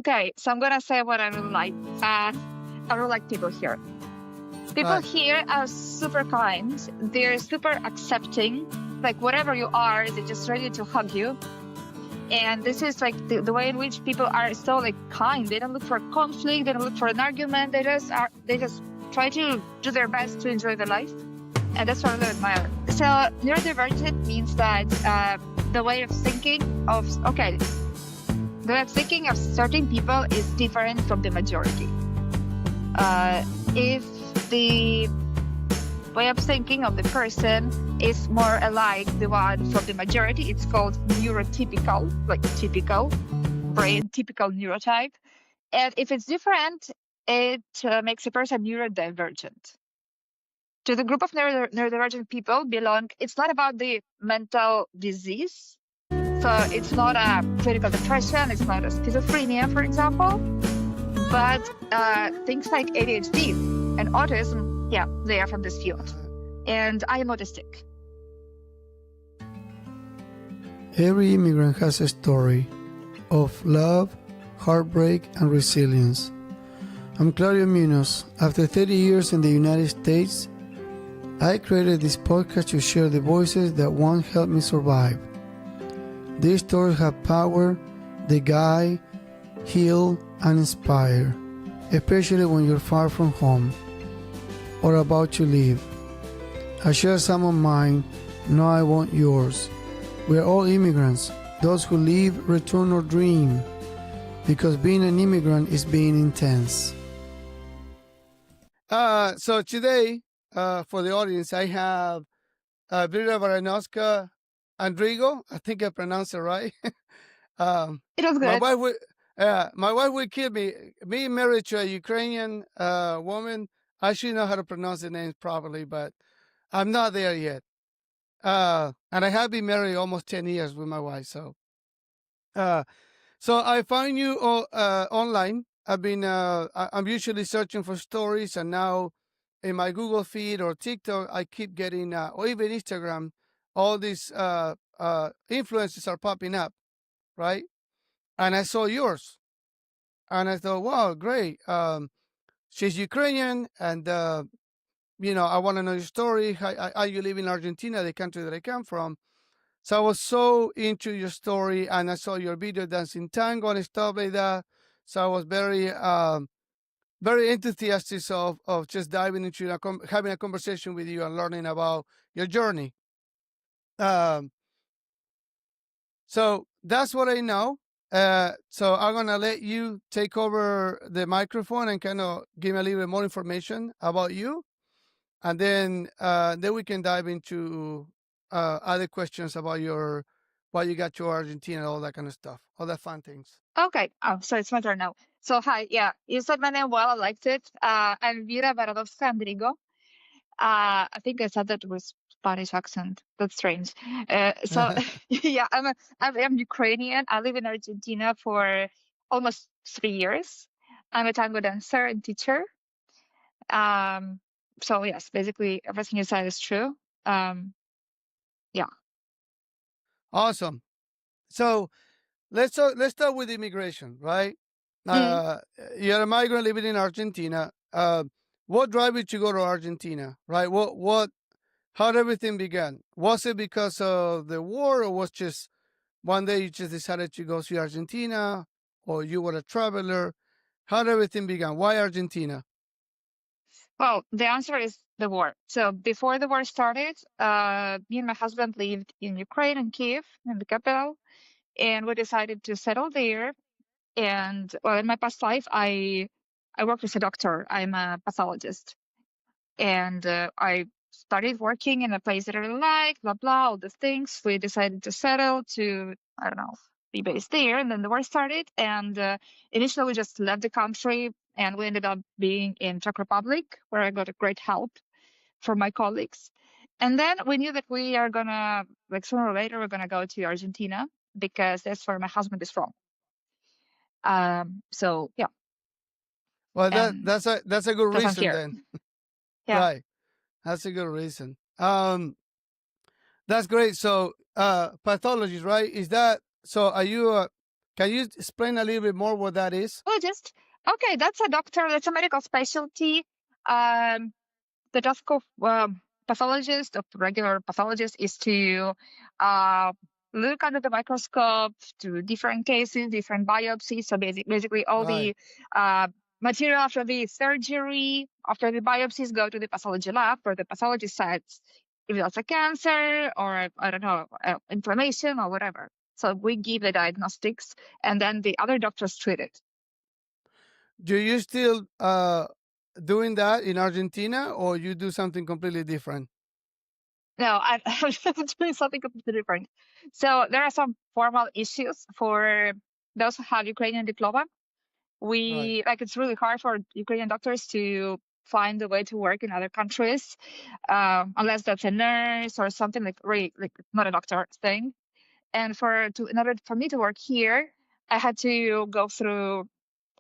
Okay, so I'm gonna say what I really like. I really like people here. People here are super kind. They're super accepting. Like whatever you are, they're just ready to hug you. And this is like the way in which people are so like kind. They don't look for conflict. They don't look for an argument. They just try to do their best to enjoy their life. And that's what I really admire. So neurodivergent means that the way of thinking of certain people is different from the majority. If the way of thinking of the person is more alike the one from the majority, it's called neurotypical, like typical brain, typical neurotype. And if it's different, it makes a person neurodivergent. To the group of neurodivergent people belong, it's not about the mental disease. So it's not a clinical depression, it's not a schizophrenia, for example, but things like ADHD and autism, yeah, they are from this field. And I am autistic. Every immigrant has a story of love, heartbreak, and resilience. I'm Claudio Munoz. After 30 years in the United States, I created this podcast to share the voices that won't help me survive. These stories have power, they guide, heal, and inspire, especially when you're far from home or about to leave. I share some of mine, now I want yours. We are all immigrants, those who leave, return, or dream, because being an immigrant is being intense. So today, for the audience, I have Vira Andrigo. I think I pronounced it right. It was good. My wife would kill me. Being married to a Ukrainian woman, I should know how to pronounce the names properly, but I'm not there yet. And I have been married almost 10 years with my wife. So I find you online. I'm usually searching for stories, and now in my Google feed or TikTok, I keep getting, or even Instagram, all these influences are popping up, right? And I saw yours, and I thought, wow, great. She's Ukrainian, and I want to know your story. How you live in Argentina, the country that I come from. So I was so into your story, and I saw your video dancing tango and stuff like that. So I was very enthusiastic of just diving into having a conversation with you and learning about your journey. So that's what I know. So I'm gonna let you take over the microphone and kind of give me a little bit more information about you, and then we can dive into other questions about why you got to Argentina, all that kind of stuff, all that fun things. Okay. Oh, so it's my turn now. So hi, yeah, you said my name well. I liked it. I'm Vira Andrigo. I think I said that with Spanish accent. That's strange. So yeah, I'm Ukrainian. I live in Argentina for almost 3 years. I'm a tango dancer and teacher. So yes, basically everything you said is true. Yeah. Awesome. So let's start with immigration, right? You're a migrant living in Argentina. What drove you to go to Argentina, right? How did everything began? Was it because of the war, or was just one day you just decided to go to Argentina, or you were a traveler? How did everything begin? Why Argentina? Well, the answer is the war. So before the war started, me and my husband lived in Ukraine, in Kiev, in the capital, and we decided to settle there. And well, in my past life, I worked as a doctor. I'm a pathologist, and I started working in a place that I really like. Blah blah, all the things. We decided to settle to, I don't know, be based there. And then the war started, and initially we just left the country, and we ended up being in Czech Republic, where I got a great help from my colleagues. And then we knew that we are gonna, like sooner or later, we're gonna go to Argentina because that's where my husband is from. So yeah. Well, that's a good reason then. Yeah. Right. That's a good reason. That's great. So, pathologist, right? Is that so? Are you Can you explain a little bit more what that is? Pathologist. Okay, that's a doctor. That's a medical specialty. The task of pathologist, of regular pathologist, is to uh, look under the microscope to different cases, different biopsies. So basically all Right. the material after the surgery, after the biopsies, go to the pathology lab where the pathologist says if that's a cancer or, I don't know, inflammation or whatever. So we give the diagnostics and then the other doctors treat it. Do you still doing that in Argentina, or you do something completely different? No, I'm doing something completely different. So there are some formal issues for those who have Ukrainian diploma. Right. It's really hard for Ukrainian doctors to find a way to work in other countries, unless that's a nurse or something like really like not a doctor thing. And in order for me to work here, I had to go through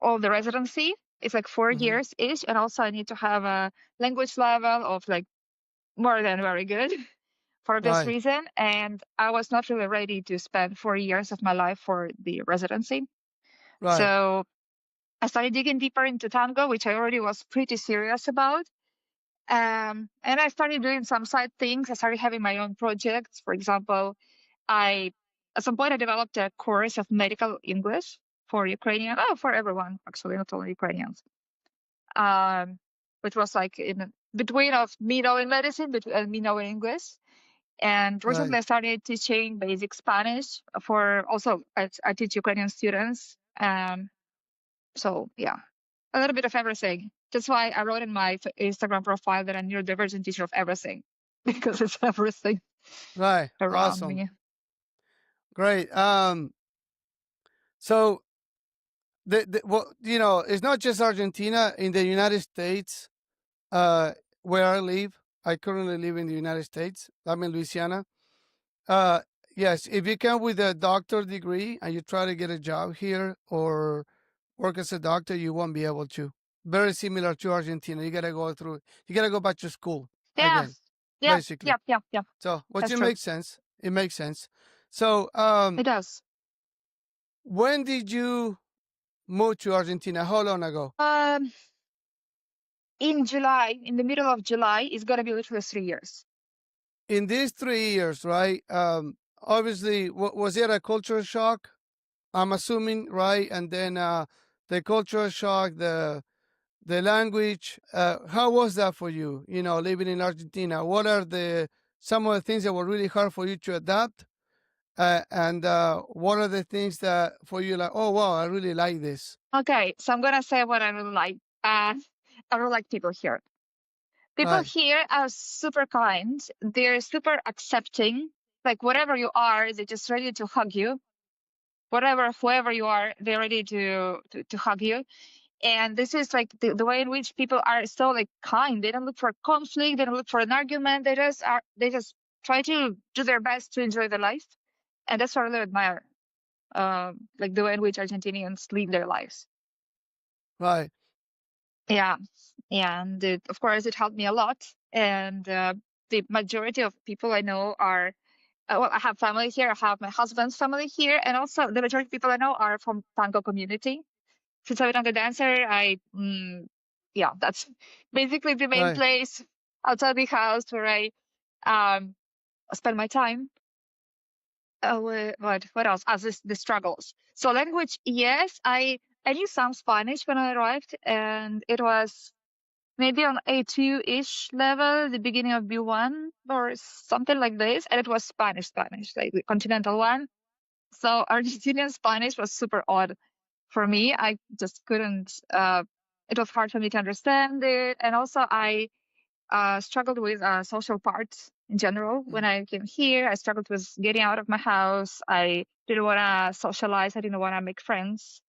all the residency. It's like 4 years ish, and also I need to have a language level of like more than very good for this Right. reason. And I was not really ready to spend 4 years of my life for the residency. Right. So I started digging deeper into Tango, which I already was pretty serious about. And I started doing some side things. I started having my own projects. For example, at some point I developed a course of medical English for Ukrainian, for everyone, actually, not only Ukrainians. Which was like in between of me knowing medicine, and me knowing English. And recently Right. I started teaching basic Spanish for also I teach Ukrainian students. So yeah, a little bit of everything. That's why I wrote in my Instagram profile that I'm neurodivergent teacher of everything because it's everything Right. around Awesome. me. Great. So well, it's not just Argentina. In the United States, where I live, I currently live in the United States. I'm in Louisiana. Uh, yes, if you come with a doctor degree and you try to get a job here or work as a doctor, you won't be able to. Very similar to Argentina. You gotta go back to school Yeah, again, yeah, basically. yeah, yeah, yeah. So, which That's it true. makes sense. It makes sense. So, It does. when did you move to Argentina? How long ago? In July, in the middle of July, it's gonna be literally 3 years. In these 3 years, right? Obviously, was it a cultural shock? I'm assuming, right? And then the cultural shock, the language. How was that for you? Living in Argentina. What are some of the things that were really hard for you to adapt? And what are the things that for you like? Oh wow, I really like this. Okay, so I'm gonna say what I really like. I really like people here. People Right, here are super kind. They're super accepting. Like whatever you are, they're just ready to hug you. Whoever you are, they're ready to hug you. And this is like the way in which people are so like kind. They don't look for conflict. They don't look for an argument. They just try to do their best to enjoy their life. And that's what I really admire. Like the way in which Argentinians live their lives. right, Yeah, yeah, and of course it helped me a lot. And the majority of people I know are well, I have family here. I have my husband's family here, and also the majority of people I know are from tango community. Since I'm a tango dancer, yeah, that's basically the main right, place outside the house where I um spend my time. What else? As the struggles. So language, yes, I knew some Spanish when I arrived, and it was maybe on A2-ish level, the beginning of B1 or something like this. And it was Spanish, like the continental one. So Argentinian Spanish was super odd for me. I just couldn't, it was hard for me to understand it. And also I struggled with social parts in general. When mhm, I came here, I struggled with getting out of my house. I didn't want to socialize. I didn't want to make friends.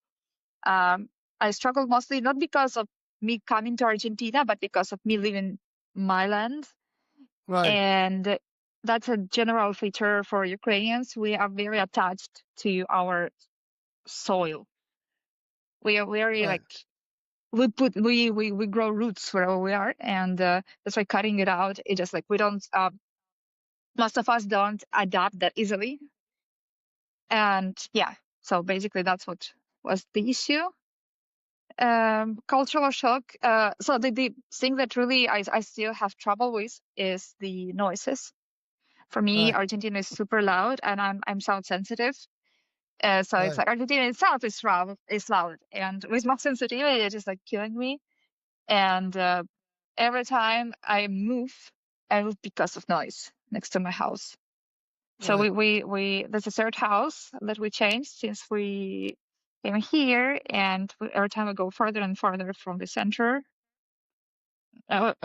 Um, I struggled mostly not because of me coming to Argentina, but because of me leaving my land. right, And that's a general feature for Ukrainians. We are very attached to our soil. We are very right, like we grow roots wherever we are, and that's why cutting it out. It just like we don't. Most of us don't adapt that easily, and yeah. So basically, that's what was the issue. Cultural shock. So the thing that really I still have trouble with is the noises. For me, Right. Argentina is super loud, and I'm sound sensitive. So it's Right. like Argentina itself is loud, and with my sensitivity, it is like killing me. And every time I move, I move because of noise next to my house. So Right. we there's a third house that we changed since we came here, and every time we go further and further from the center,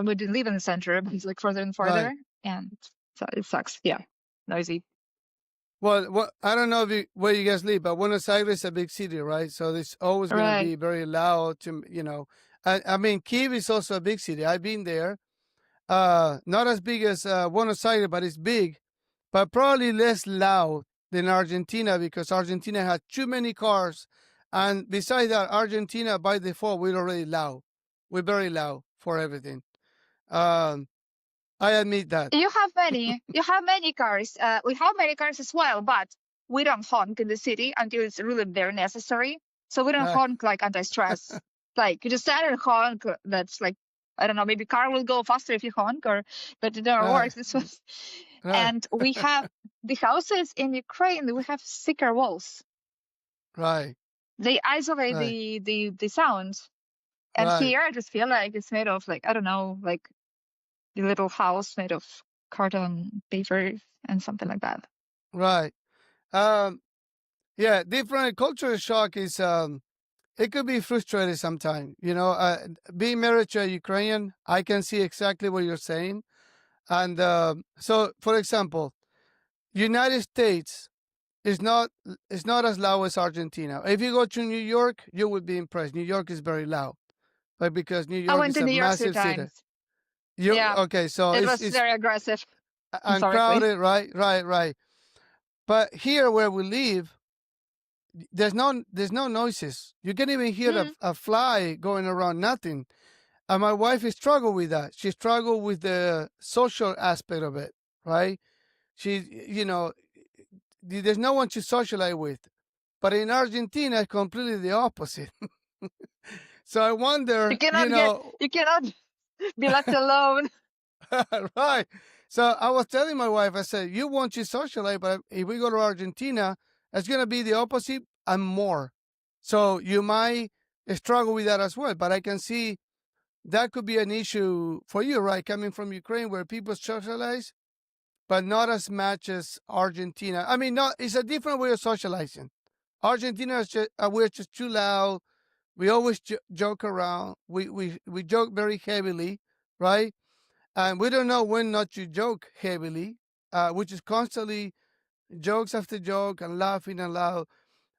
we didn't live in the center, but it's like further and Right. further, and so it sucks. Yeah, noisy. Well, I don't know where you guys live, but Buenos Aires is a big city, right? So it's always going to Right. be very loud. I mean, Kiev is also a big city. I've been there. Not as big as Buenos Aires, but it's big, but probably less loud than Argentina because Argentina had too many cars. And besides that, Argentina by default, we're already loud. We're very loud for everything. Um, I admit that. You have many cars. We have many cars as well, but we don't honk in the city until it's really very necessary. So we don't Right, honk like anti-stress. Like you just stand and honk. That's like, I don't know, maybe car will go faster if you honk, but it never right, works. This was, right, and we have the houses in Ukraine. We have thicker walls. right, They isolate right, the sound. And right, here I just feel like it's made of like, I don't know, like the little house made of carton paper and something like that. right. Um, yeah, different cultural shock is it could be frustrating sometimes. Being married to a Ukrainian, I can see exactly what you're saying. And so, for example, United States is not as loud as Argentina. If you go to New York, you would be impressed. New York is very loud, but because New I York went is to a New York 3 massive city. times. You Yeah, okay? So it it's was it's very aggressive historically. uncrowded, right? Right, right. But here where we live, there's no noises. You can't even hear Mm. a fly going around. Nothing. And my wife is struggled with that. She struggled with the social aspect of it, right? There's no one to socialize with. But in Argentina, it's completely the opposite. So I You wonder, cannot you cannot be left alone. right. So I was telling my wife, I said, you want to socialize, but if we go to Argentina, it's going to be the opposite and more. So you might struggle with that as well. But I can see that could be an issue for you, right? Coming from Ukraine where people socialize, but not as much as Argentina. I mean, no, it's a different way of socializing. Argentina is just, we're just too loud. We always joke around. We joke very heavily, right? And we don't know when not to joke heavily, which is constantly jokes after joke and laughing and loud.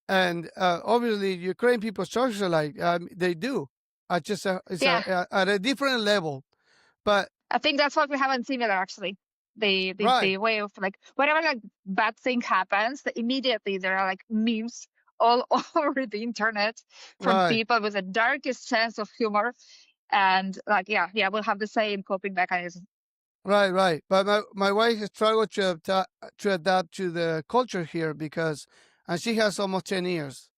And obviously, Ukrainian people socialize. They do. Yeah, At a different level. But I think that's what we have in similar actually. right, The way of like whenever like bad thing happens, immediately there are like memes all over the internet from right, people with the darkest sense of humor, and like yeah, we'll have the same coping mechanism. right. But my wife has struggled to adapt to the culture here and she has almost 10 years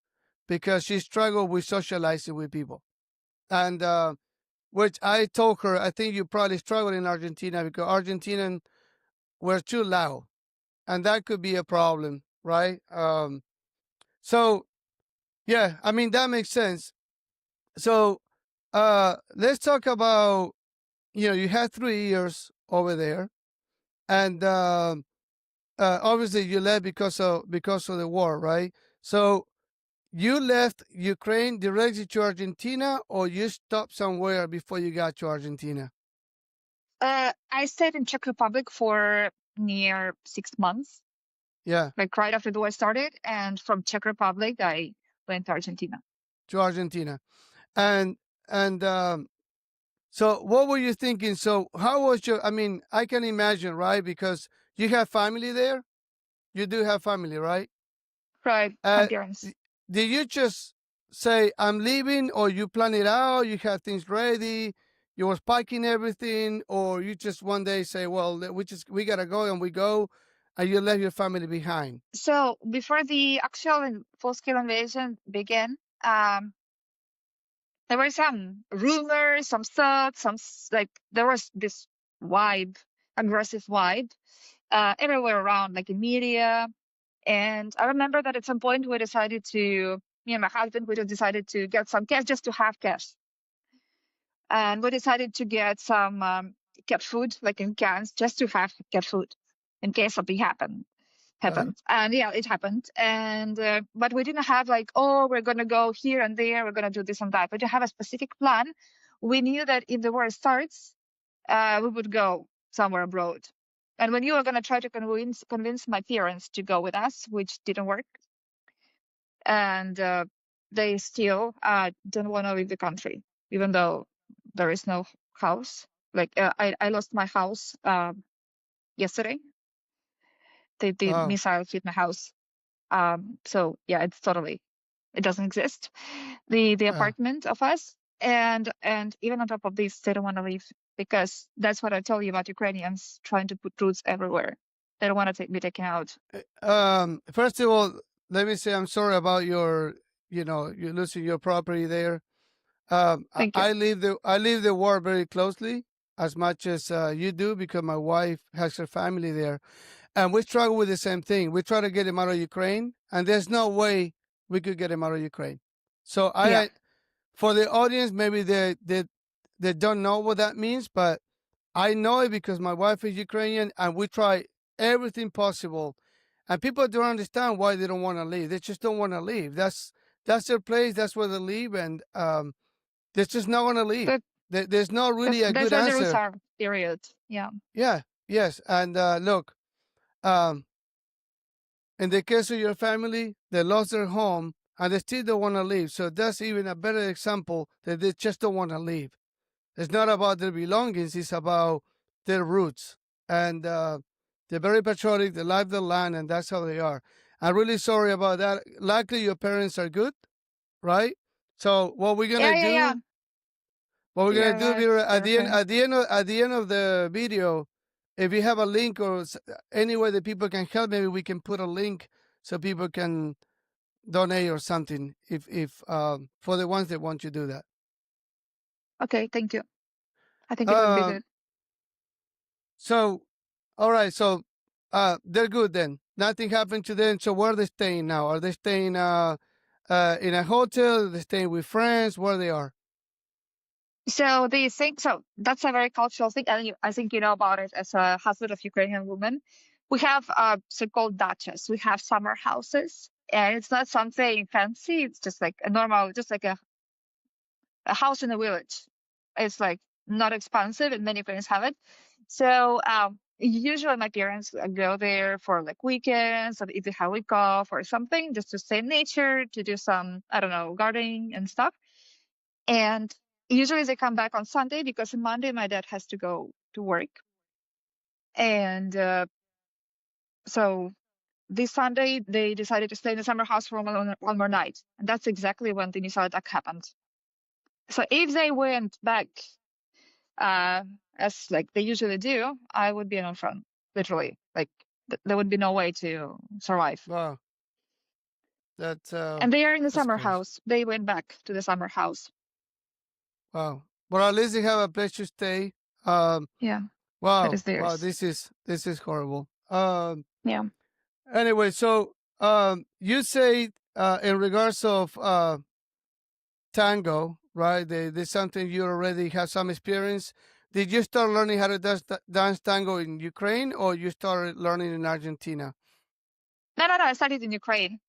because she struggled with socializing with people. And which I told her, I think you probably struggle in Argentina because Argentinian were too loud, and that could be a problem, right? So yeah, I mean that makes sense. So let's talk about you had 3 years over there, and obviously you left because of the war, right? So you left Ukraine directly to Argentina, or you stopped somewhere before you got to Argentina? I stayed in Czech Republic for near 6 months, Yeah, like right after the war started, and from Czech Republic I went to Argentina. to Argentina, and and so what were you thinking? So how was your? I mean, I can imagine, right? Because you have family there. You do have family, right? Right, my Uh, parents. did you just say I'm leaving, or you plan it out? You have things ready. You was packing everything, or you just one day say, "Well, we gotta go," and we go. and you left your family behind? So before the actual full-scale invasion began, there were some rumors, some thoughts, like there was this vibe, aggressive vibe, everywhere around, like in media. And I remember that at some point we decided to, me and my husband, we just decided to get some cash just to have cash. And we decided to get some cat food, like in cans, just to have cat food in case something happens. And yeah, it happened. And but we didn't have like, oh, we're gonna go here and there, we're gonna do this and that. We didn't have a specific plan. We knew that if the war starts, we would go somewhere abroad. And we knew we were gonna try to convince my parents to go with us, which didn't work. And they still don't want to leave the country, even though there is no house. Like I lost my house yesterday. The Wow. missiles hit my house. So yeah, it doesn't exist. The Yeah. apartment of us, and even on top of this, they don't want to leave because that's what I told you about Ukrainians trying to put roots everywhere. They don't want to be taken out. First of all, let me say I'm sorry about your, you're losing your property there. Thank you. I live the war very closely, as much as you do, because my wife has her family there, and we struggle with the same thing. We try to get him out of Ukraine, and there's no way we could get him out of Ukraine. So Yeah. for the audience, maybe they don't know what that means, but I know it because my wife is Ukrainian, and we try everything possible. And people don't understand why they don't want to leave. They just don't want to leave. That's their place. That's where they live, and they're just not going to leave. That, There's not really a that's good where the roots answer. are, period. Yeah. Yeah. Yes. And look, um, in the case of your family, they lost their home and they still don't want to leave. So that's even a better example that they just don't want to leave. It's not about their belongings, it's about their roots. And they're very patriotic, they love the land, and that's how they are. I'm really sorry about that. Luckily, your parents are good, right? So Yeah. what we're They gonna are do, right. Vira, They're fine. at the end of the video, if you have a link or any way that people can help, maybe we can put a link so people can donate or something. If for the ones that want to do that. Okay, thank you. I think it would be Um. good. So, all right. So, they're good then. Nothing happened to them. So, where are they staying now? Are they staying in a hotel? Are they staying with friends? Where they are? So they think so. That's a very cultural thing, and I think you know about it as a husband of Ukrainian woman. We have so-called dachas. We have summer houses, and it's not something fancy. It's just like a normal, just like a house in a village. It's like not expensive, and many parents have it. So usually my parents go there for like weekends, or if they have a week off or something, just to stay in nature, to do some, I don't know, gardening and stuff. And usually they come back on Sunday because on Monday my dad has to go to work. And so this Sunday they decided to stay in the summer house for one more night. And that's exactly when the initial attack happened. So if they went back uh, as like they usually do, I would be on front, literally. Like there would be no way to survive. Wow, And they are in the that's summer crazy. house. They went back to the summer house. Wow. But at least they have a place to stay. Um. Yeah, that Wow. is Wow. theirs. This is horrible. Yeah. Anyway, so you say in regards of tango, right? There's something you already have some experience. Did you start learning how to dance tango in Ukraine, or you started learning in Argentina? No. I studied in Ukraine.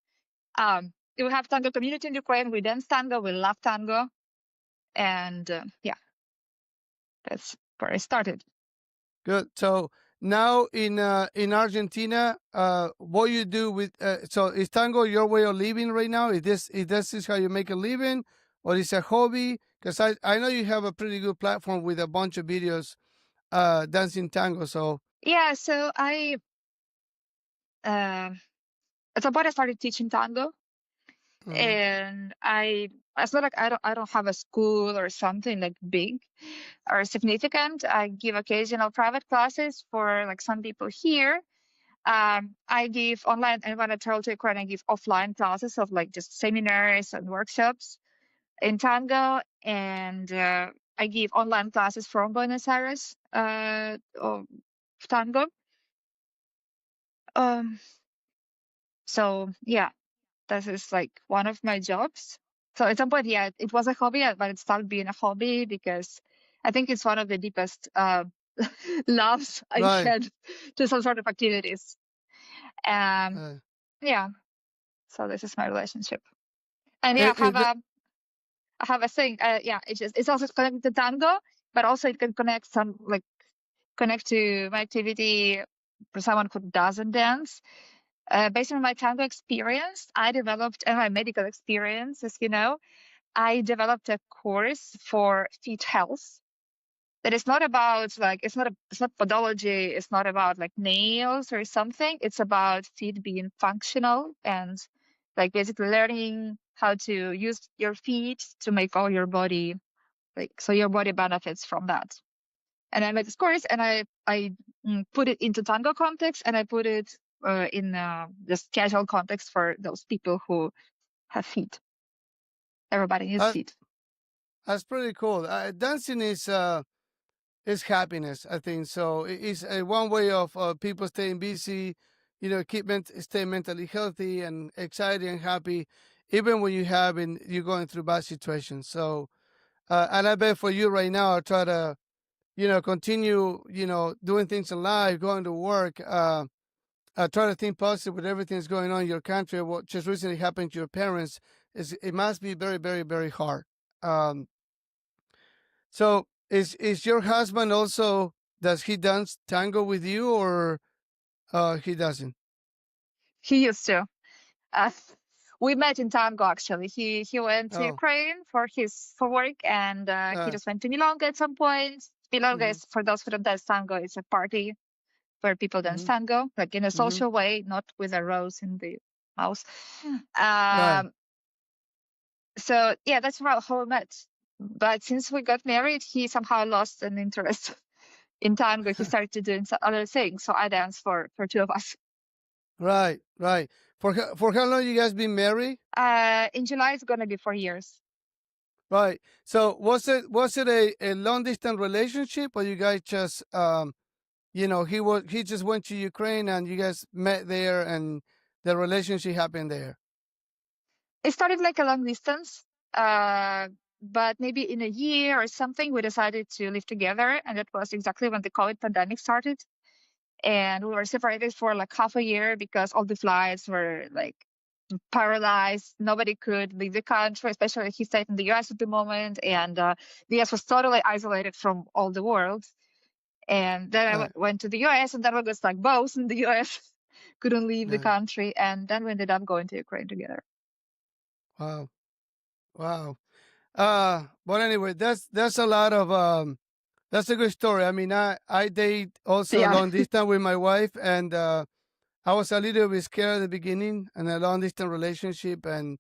We have tango community in Ukraine. We dance tango. We love tango. And yeah, that's where I started. Good. So now in Argentina, what you do with so is tango your way of living right now? Is this how you make a living, or is it a hobby? Because I know you have a pretty good platform with a bunch of videos dancing tango. So Yeah, so uh, at some point I started teaching tango, mhm. and it's not like I don't have a school or something like big or significant. I give occasional private classes for like some people here. I give online, and when I travel to Ukraine, I give offline classes of like just seminars and workshops in Tango, and I give online classes from Buenos Aires of Tango. Um, so yeah, this is like one of my jobs. So at some point, yeah, it was a hobby, but it stopped being a hobby because I think it's one of the deepest loves I Right. had to some sort of activities. Um, Uh, yeah, so this is my relationship. And yeah, it, it, I have a thing. Yeah, it's also connected to tango, but also it can connect connect to my activity for someone who doesn't dance. Based on my tango experience, I developed, and my medical experience, as you know, I developed a course for feet health that is not about like it's not pathology, it's not about like nails or something. It's about feet being functional and like basically learning how to use your feet to make all your body like so your body benefits from that. And I made this course and I put it into tango context and I put it in just casual context for those people who have feet. Everybody needs uh, feet. that's pretty cool. Dancing is happiness, I think. So it's one way of people staying busy, stay mentally healthy and excited and happy, even when you're going through bad situations. So, and I bet for you right now, try to, continue, doing things in life, going to work, try to think positive with everything that's going on in your country. What just recently happened to your parents it must be very, very, very hard. Um, so is your husband also, does he dance tango with you, or he doesn't? He used to. Uh, we met in tango actually. He went to Oh, Ukraine for work and he uh, just went to Milonga at some point. Milonga mm-hmm, is for those who don't dance tango. It's a party where people dance mm-hmm, tango, like in a mm-hmm. social way, not with a rose in the mouth. Right. Um, so yeah, that's how we met. But since we got married, he somehow lost an interest in tango. He started to do some other things. So I danced for two of us. Right, right. For how long you guys been married? In July, it's gonna be 4 years. Right. So was it a long distance relationship, or you guys just he just went to Ukraine and you guys met there and the relationship happened there? It started like a long distance, but maybe in a year or something, we decided to live together, and that was exactly when the COVID pandemic started. And we were separated for like half a year because all the flights were like paralyzed. Nobody could leave the country, especially he stayed in the US at the moment, and the US was totally isolated from all the world. And then I Right. went to the US, and then we was like both in the US, couldn't leave the Right. country, and then we ended up going to Ukraine together. Wow. Wow. But anyway, that's a lot of that's a good story. I mean, I date also Yeah. long distance with my wife, and I was a little bit scared at the beginning and a long distance relationship, and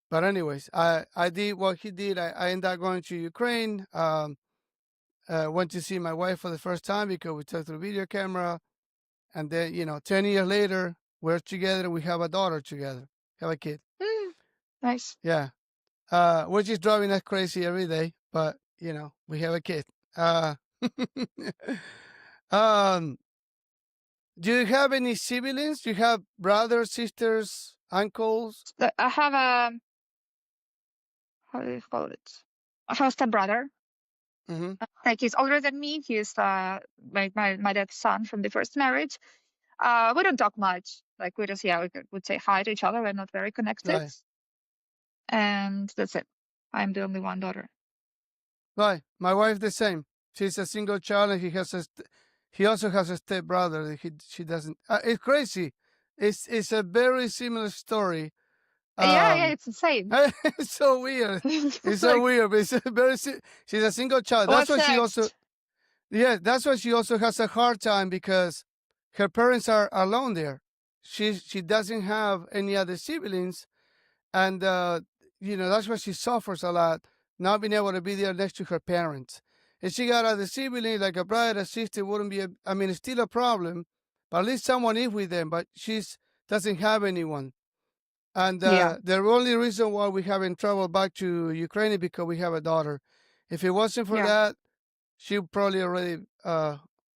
but anyways, I did what he did. I ended up going to Ukraine. Went to see my wife for the first time because we talked through video camera, and then 10 years later we're together. We have a daughter together, have a kid. Mm, nice. Yeah, which is driving us crazy every day, but we have a kid. Uh, um, do you have any siblings? Do you have brothers, sisters, uncles? I have a how do you call it? I have a stepbrother. Mm-hmm. Like he's older than me. He's my dad's son from the first marriage. We don't talk much. Like we just would say hi to each other. We're not very connected, Right, and that's it. I'm the only one daughter. right. My wife the same. She's a single child, and he also has a step brother. That she doesn't. It's crazy. It's a very similar story. Yeah, Um, it's the same. it's so weird. It's It's so like weird. But it's a she's a single child. That's what's why she also next? Yeah, that's why she also has a hard time because her parents are alone there. She doesn't have any other siblings, and that's why she suffers a lot, not being able to be there next to her parents. If she got other siblings like a brother, a sister, wouldn't be. I mean, it's still a problem, but at least someone is with them. But she's doesn't have anyone, and Yeah. the only reason why we haven't traveled back to Ukraine is because we have a daughter. If it wasn't for Yeah. that, she probably already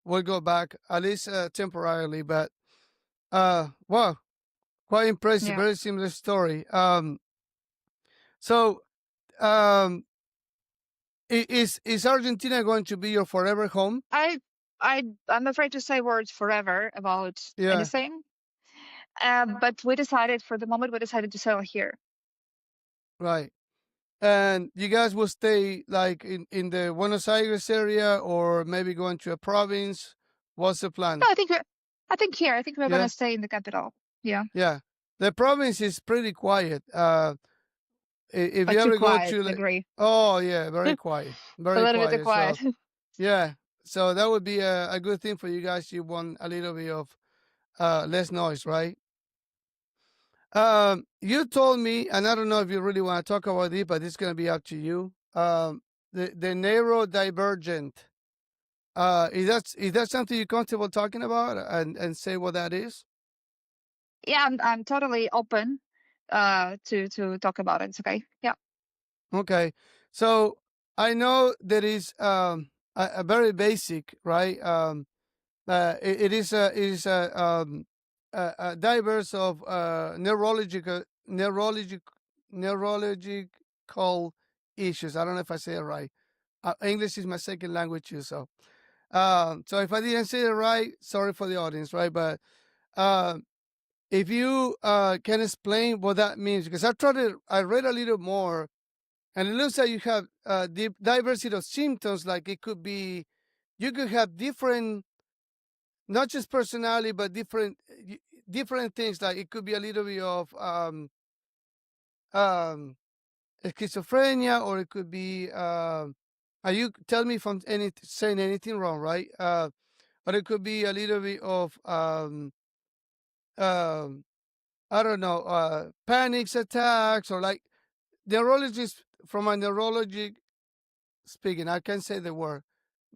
would go back, at least temporarily. But well, quite impressive. Yeah. Very similar story. So um, is Argentina going to be your forever home? I'm afraid to say words forever about Yeah, anything. But we decided, for the moment, we decided to settle here. right. And you guys will stay like in the Buenos Aires area, or maybe going to a province. What's the plan? No, I think here. I think we're Yeah, gonna stay in the capital. Yeah, yeah. The province is pretty quiet. If but you too ever go quiet. to I like, agree. oh yeah, A very little bit too quiet. So quiet. yeah, so that would be a good thing for you guys. You want a little bit of less noise, right? You told me, and I don't know if you really want to talk about it, but it's going to be up to you. The neurodivergent. Is that something you're comfortable talking about, and say what that is? Yeah, I'm totally open to talk about it. It's okay. Yeah. Okay, so I know there is a very basic, right? It is a diverse of neurological issues. I don't know if I say it right. English is my second language too, so so if I didn't say it right, sorry for the audience, right? But uh, if you can explain what that means, because I read a little more, and it looks like you have diversity of symptoms. Like it could be, you could have different, not just personality, but different things. Like it could be a little bit of um, schizophrenia, or it could be. Are you tell me if I'm saying anything wrong, right? But it could be a little bit of um, I don't know, panics attacks, or like neurologists from a neurology speaking. I can't say the word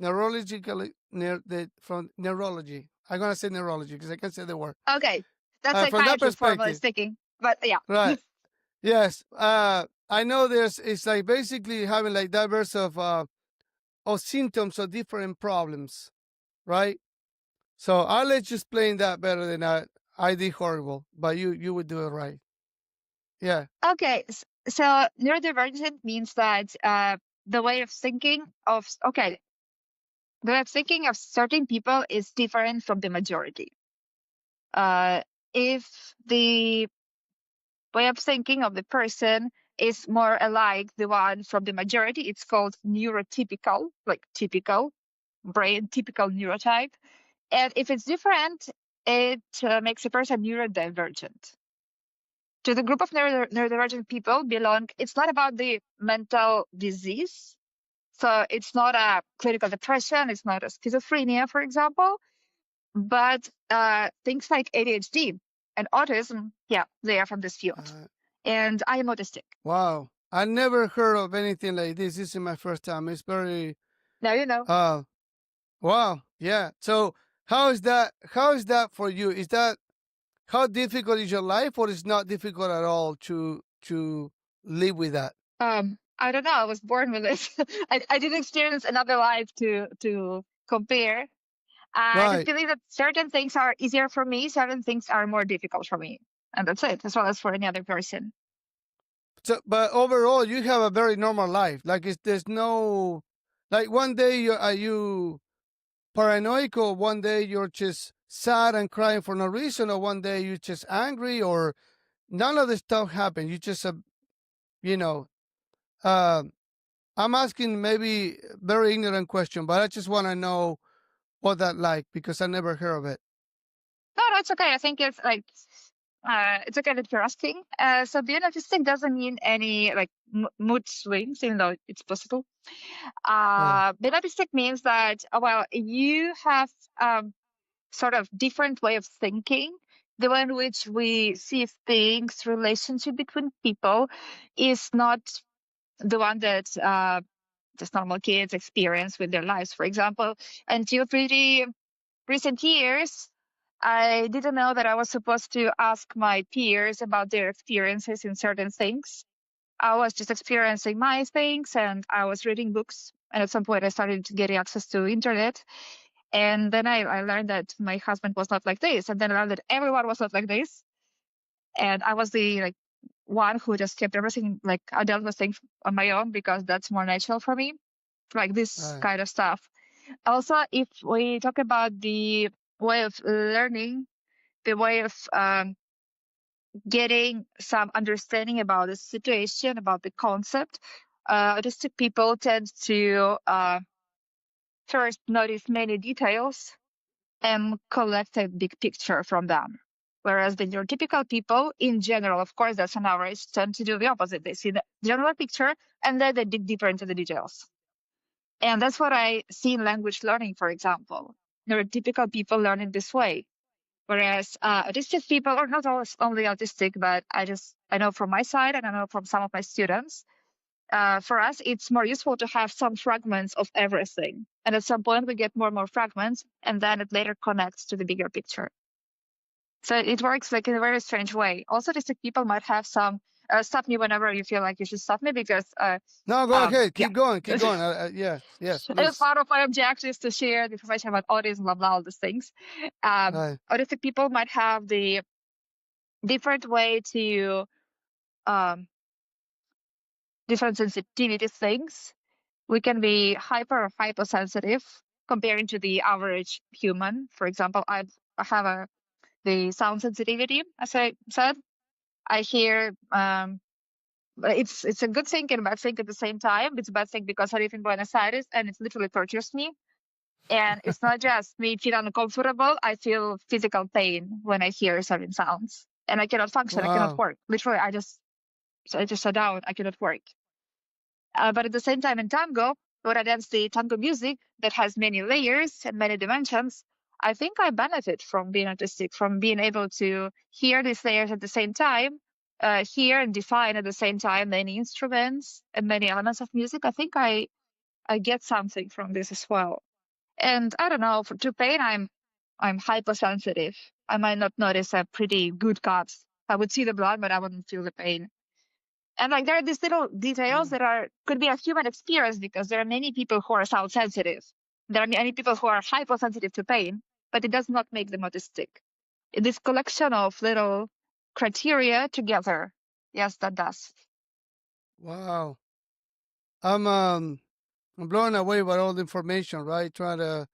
neurologically from neurology. I'm gonna say neurology because I can't say the word. Okay, that's From that psychiatry formally perspective, speaking. But yeah. right? Yes. I know it's like basically having like diverse of symptoms of different problems, right? So I'll let you explain that better than I did horrible, but you would do it right. Yeah. Okay, so neurodivergent means that the way of thinking of okay, the way of thinking of certain people is different from the majority. If the way of thinking of the person is more alike the one from the majority, it's called neurotypical, like typical brain, typical neurotype. And if it's different, it makes a person neurodivergent. To the group of neurodivergent people belong, it's not about the mental disease. So it's not a clinical depression, it's not a schizophrenia, for example, but things like ADHD and autism, yeah, they are from this field. Uh, And I am autistic. wow. I never heard of anything like this. This is my first time. It's very Now you know. uh wow. Yeah. So how is that for you? Is that how difficult is your life, or is not difficult at all to live with that? I don't know. I was born with it. I didn't experience another life to compare. I just Right. believe that certain things are easier for me, certain things are more difficult for me, and that's it, as well as for any other person. So, but overall, you have a very normal life. Like, there's no, like, one day are you paranoid, or one day you're just sad and crying for no reason, or one day you're just angry, or none of this stuff happens. You just, you know, uh, I'm asking maybe very ignorant question, but I just want to know what that like, because I never heard of it. No, no, it's okay. I think it's like it's okay that you're asking. So being autistic doesn't mean any like mood swings, even though it's possible. Yeah. Being autistic means that well, you have sort of different way of thinking. The way in which we see things, relationship between people, is not the one that just normal kids experience with their lives. For example, until pretty recent years, I didn't know that I was supposed to ask my peers about their experiences in certain things. I was just experiencing my things and I was reading books. And at some point I started getting access to internet. And then I learned that my husband was not like this. And then I learned that everyone was not like this. And I was the like one who just kept everything, like I dealt with things on my own because that's more natural for me, like this Right. kind of stuff. Also, if we talk about the way of learning, the way of getting some understanding about the situation, about the concept, autistic people tend to first notice many details and collect a big picture from them. Whereas the neurotypical people, in general, of course, that's an average, tend to do the opposite. They see the general picture and then they dig deeper into the details. And that's what I see in language learning, for example. Neurotypical people learn it this way. Whereas autistic people, or not always only autistic, but I know from my side and I know from some of my students, for us, it's more useful to have some fragments of everything. And at some point, we get more and more fragments, and then it later connects to the bigger picture. So it works like in a very strange way. Also, autistic people might have some, stop me whenever you feel like you should stop me because, No, go ahead. yeah. Keep going. Keep going. Yes, yes, And please. part of my objective is to share the information about autism, blah, blah, all these things. Right. Autistic people might have the different way to um, different sensitivity things. We can be hyper or hypersensitive comparing to the average human. For example, I have the sound sensitivity, as I said. I hear it's a good thing and a bad thing at the same time. It's a bad thing because I live in Buenos Aires and it literally tortures me. And it's not just me feel uncomfortable. I feel physical pain when I hear certain sounds, and I cannot function. I cannot Wow. work. Literally, I just shut down. I cannot work. But at the same time, in tango, when I dance the tango music that has many layers and many dimensions, I think I benefit from being artistic, from being able to hear these layers at the same time, hear and define at the same time many instruments and many elements of music. I think I get something from this as well. And I don't know, to pain, I'm hypersensitive. I might not notice a pretty good cut. I would see the blood, but I wouldn't feel the pain. And like there are these little details that could be a human experience because there are many people who are sound sensitive. There are many people who are hypersensitive to pain, but it does not make them autistic. This collection of little criteria together, yes, that does. Wow. I'm blown away by all the information, right? Trying to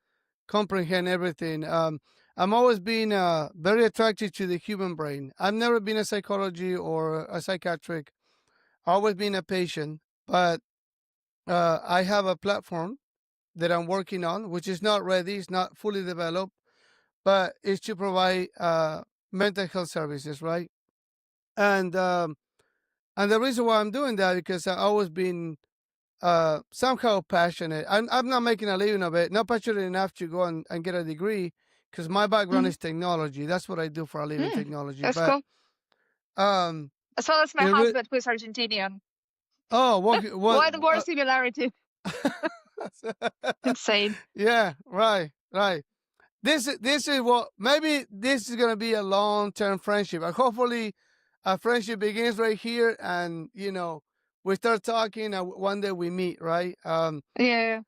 comprehend everything. I'm always been very attracted to the human brain. I've never been a psychology or a psychiatric. Always been a patient, but I have a platform that I'm working on, which is not ready, it's not fully developed, but it's to provide mental health services, right? And um, and the reason why I'm doing that because I've always been somehow passionate. I'm not making a living of it, not passionate enough to go and get a degree because my background Mm, is technology. That's what I do for a living, mm, technology. that's But cool. um, As well as my it re- husband, who is Argentinian. oh, what? What more similarity? Insane. Yeah, right, right. This is what maybe this is gonna be a long term friendship. And hopefully, a friendship begins right here, and we start talking, and one day we meet. Right. Yeah.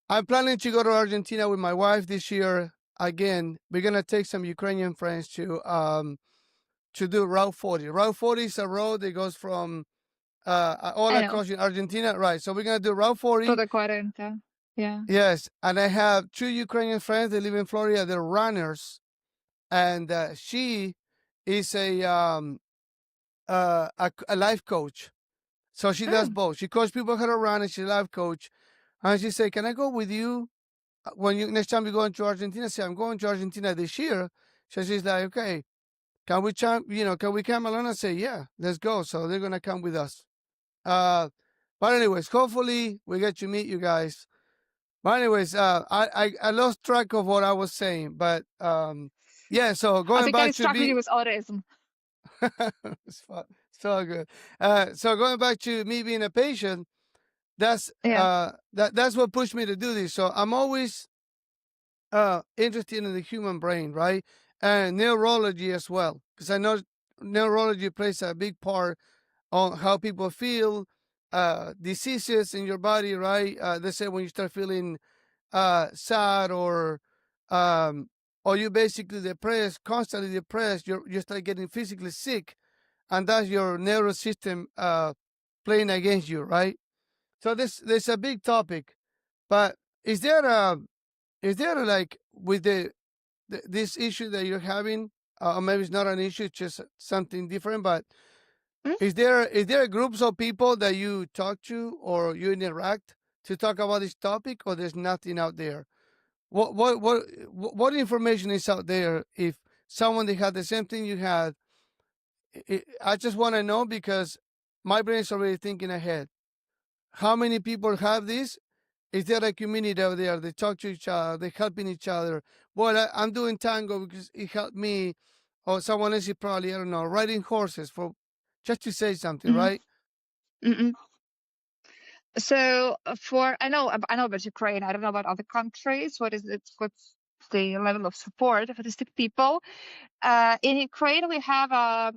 I'm planning to go to Argentina with my wife this year. Again, we're gonna take some Ukrainian friends to do Route 40. Route 40 is a road that goes from all I know. across Argentina. Right. So we're gonna do Route 40. Todo 40. Yeah. Yes, and I have two Ukrainian friends. They live in Florida. They're runners, and she is a life coach. So she does Mm, both. She coaches people how to run, and she's a life coach. And she said, "Can I go with you when you next time you go into Argentina?" I said, "I'm going to Argentina this year." So she's like, "Okay, can we come along?" I say, "Yeah, let's go." So they're gonna come with us. Uh, but anyways, hopefully we get to meet you guys. But anyways, I lost track of what I was saying, but yeah. So I going think I back to struck be you with autism. it's all good. So going back to me being a patient, Yeah. that's what pushed me to do this. So I'm always interested in the human brain, right? and neurology as well, because I know neurology plays a big part on how people feel, diseases in your body, right? They say when you start feeling sad um, or you basically depressed, constantly depressed, you start getting physically sick, and that's your nervous system playing against you, right? So this a big topic, but is there a like with this issue that you're having, or maybe it's not an issue, it's just something different, but Hmm? is there groups of people that you talk to or you interact to talk about this topic, or there's nothing out there? What information is out there if someone that had the same thing you had? I just want to know, because my brain is already thinking ahead. How many people have this? Is there a community out there? They talk to each other, they helping each other. Well, I'm doing tango because it helped me, or someone else is probably, I don't know, riding horses, for just to say something, Mm-hmm. right? Mm-mm. So for I know about Ukraine. I don't know about other countries. What's the level of support of autistic people? In Ukraine, we have a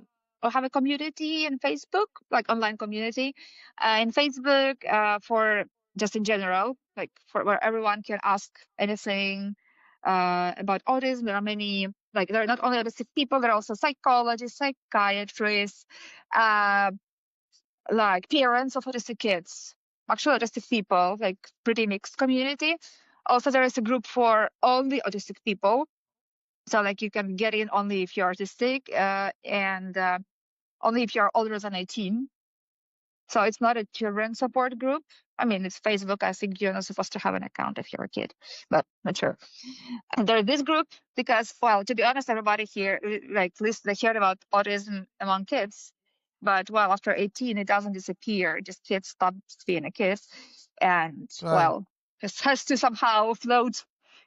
community in Facebook, like online community, in Facebook for just in general, like for where everyone can ask anything about autism. There are many, like there are not only autistic people, there are also psychologists, psychiatrists, uh, like parents of autistic kids, actually autistic people, like pretty mixed community. Also, there is a group for only autistic people. So like you can get in only if you're autistic and only if you're older than 18. So it's not a children support group. I mean, it's Facebook. I think you're not supposed to have an account if you're a kid, but not sure. And there's this group because, well, to be honest, everybody here, like, at least they heard about autism among kids. But, well, after 18, it doesn't disappear. Just kids stop being a kid. And, Right, well, it has to somehow float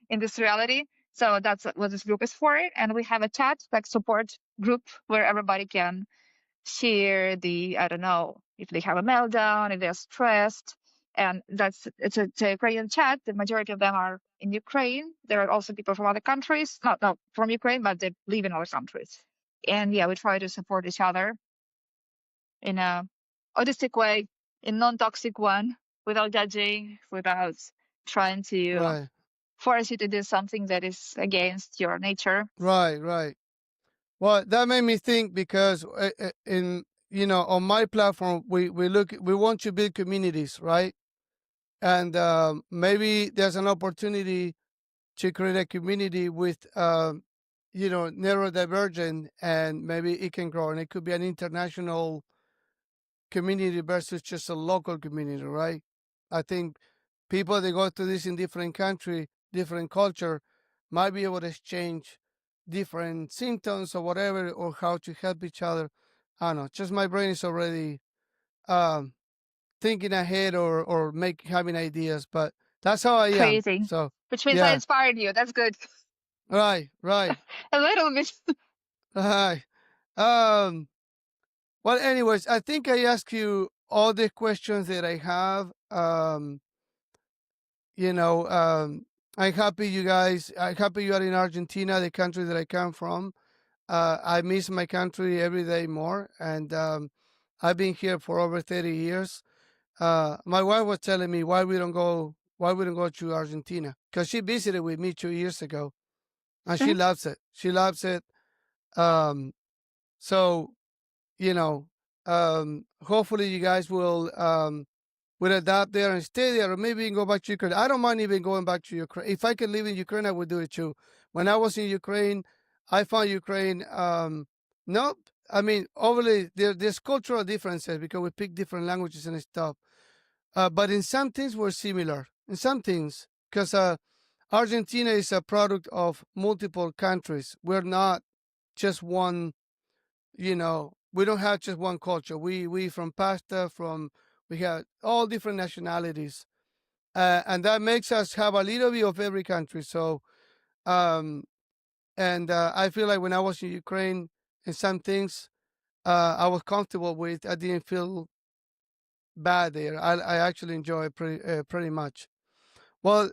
in this reality. So that's what this group is for. And we have a chat, like support group, where everybody can share I don't know, if they have a meltdown, if they're stressed. And it's a Ukrainian chat. The majority of them are in Ukraine. There are also people from other countries, not from Ukraine, but they live in other countries. And yeah, we try to support each other in a autistic way, in non-toxic one, without judging, without trying to right, force you to do something that is against your nature. right. Well, that made me think, because in on my platform, we want to build communities, right? And maybe there's an opportunity to create a community with neurodivergent, and maybe it can grow, and it could be an international community versus just a local community, right? I think people that go through this in different country, different culture, might be able to exchange different symptoms or whatever, or how to help each other. I don't know. Just my brain is already um, thinking ahead, or having ideas, but that's how I am. Crazy. So Which means I yeah, inspired you. That's good. right. A little bit. Right. Um, well, anyways, I think I asked you all the questions that I have. You know, I'm happy you guys. I'm happy you are in Argentina, the country that I come from. I miss my country every day more, and I've been here for over 30 years. My wife was telling me why we don't go to Argentina, because she visited with me 2 years ago, and she Mhm. loves it. She loves it. Um, so you know, hopefully you guys will adapt there and stay there, or maybe even go back to Ukraine. I don't mind even going back to Ukraine. If I could live in Ukraine, I would do it too. When I was in Ukraine, I found Ukraine. No, I mean, overly there's cultural differences because we pick different languages and stuff. But in some things we're similar. In some things, because Argentina is a product of multiple countries. We're not just one. We don't have just one culture. We from pasta, from we have all different nationalities, and that makes us have a little bit of every country. So, um, and I feel like when I was in Ukraine, and some things I was comfortable with, I didn't feel bad there. I actually enjoy it pretty much. Well,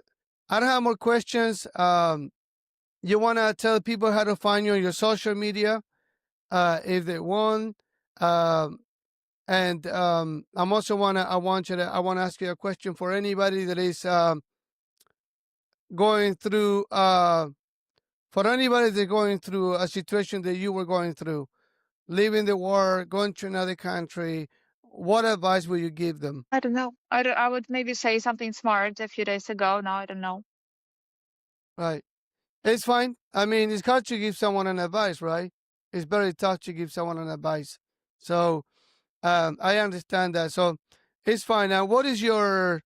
I don't have more questions. you want to tell people how to find you on your social media, if they want. And I want to ask you a question for anybody that is going through for anybody that's going through a situation that you were going through, leaving the war, going to another country. What advice would you give them? I don't know. I would maybe say something smart a few days ago. Now I don't know. Right. It's fine. I mean, it's hard to give someone an advice, right? It's very tough to give someone an advice. So I understand that. So it's fine. Now, what is your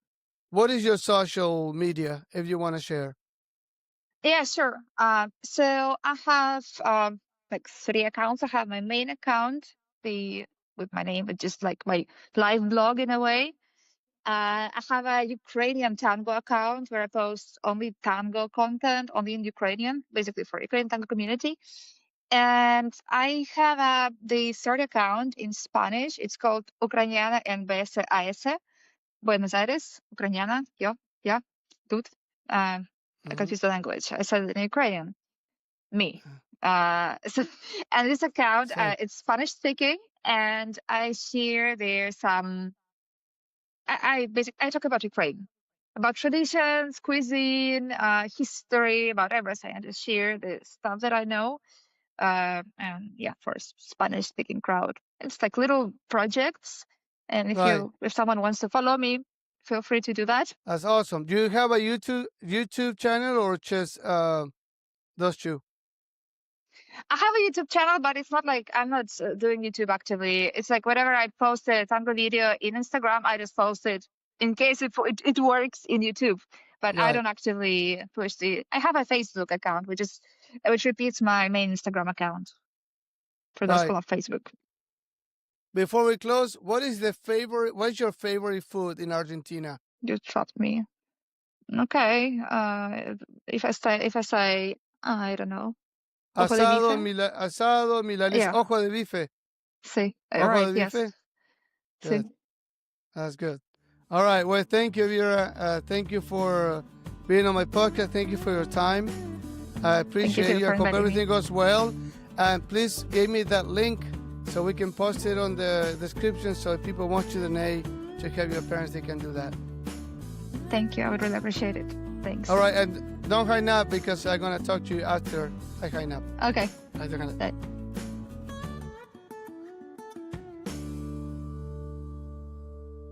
social media, if you want to share? Yeah, sure. So I have like 3 accounts. I have my main account, the with my name, but just like my live blog in a way. I have a Ukrainian tango account where I post only tango content, only in Ukrainian, basically for Ukrainian tango community. And I have the third account in Spanish. It's called Ukrainiana and BSAS, Buenos Aires, Ukrainiana. Yeah, тут. I Mhm. confused the language. I said it in Ukrainian. Me. So, and this account, So, it's Spanish speaking, and I share there some. I talk about Ukraine, about traditions, cuisine, history, about everything. I just share the stuff that I know. And yeah, for a Spanish speaking crowd, it's like little projects. And right. if someone wants to follow me, feel free to do that. That's awesome. Do you have a YouTube channel or just those two? I have a YouTube channel, but it's not like I'm not doing YouTube actively. It's like whenever I post a tango video in Instagram, I just post it in case it works in YouTube. But I Right. don't actively push the. I have a Facebook account, which repeats my main Instagram account for those who Right. love Facebook. Before we close, what's your favorite food in Argentina? You trapped me. Okay. If I say, I don't know, ojo de bife. Asado, milanesa, Yeah. ojo de bife. Sí. Ojo Right. de Yes. bife? Sí. Good. That's good. All right. Well, thank you, Vira. Thank you for being on my podcast. Thank you for your time. I appreciate too you. I for hope inviting me. everything goes well. And please give me that link so we can post it on the description. So if people want you to check out your parents, they can do that. Thank you. I would really appreciate it. Thanks. All right. And don't hang up because I'm going to talk to you after I hang up. Okay. I don't gonna-